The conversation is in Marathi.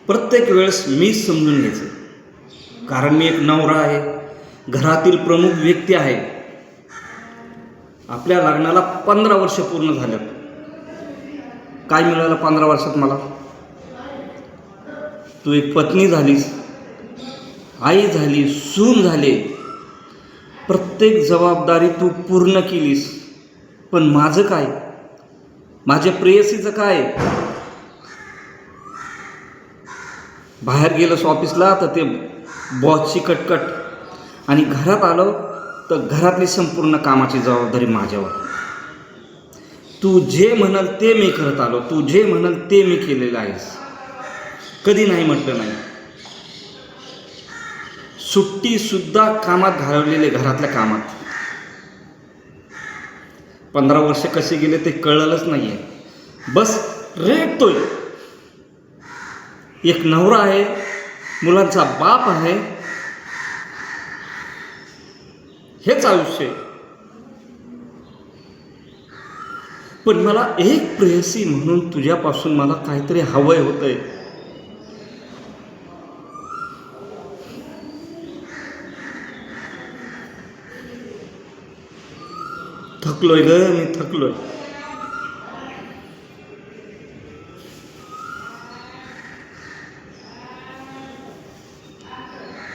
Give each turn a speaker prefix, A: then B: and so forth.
A: प्रत्येक वेळेस मीच समजून घ्यायचं, कारण मी एक नवरा आहे, घरातील प्रमुख व्यक्ती आहे. आपल्या लग्नाला 15 वर्ष पूर्ण झाल्यात. काय मिळालं 15 वर्षात मला? तू एक पत्नी झालीस, आई झाली, सून झाली, प्रत्येक जबाबदारी तू पूर्ण केलीस. पण माझं काय? माझ्या प्रेयसीचं काय? बाहेर गेलोस ऑफिसला तर ते बॉसची कटकट, आणि घरात आलो तर घरातली संपूर्ण कामाची जबाबदारी माझ्यावर. तू जे म्हणाल ते मी करत आलो, तू जे म्हणाल ते मी केलेलं आहेस. कधी नाही म्हटलं नाही. सुट्टीसुद्धा कामात घालवलेले, घरातल्या कामात. 15 वर्ष कसे गेले ते कळलंच नाही आहे. बस रेटतोय. एक नवरा आहे, मुलांचा बाप आहे, हेच आयुष्य आहे. पण मला एक प्रेयसी म्हणून तुझ्यापासून मला काहीतरी हवंय होतंय. थकलोय ग, मी थकलोय.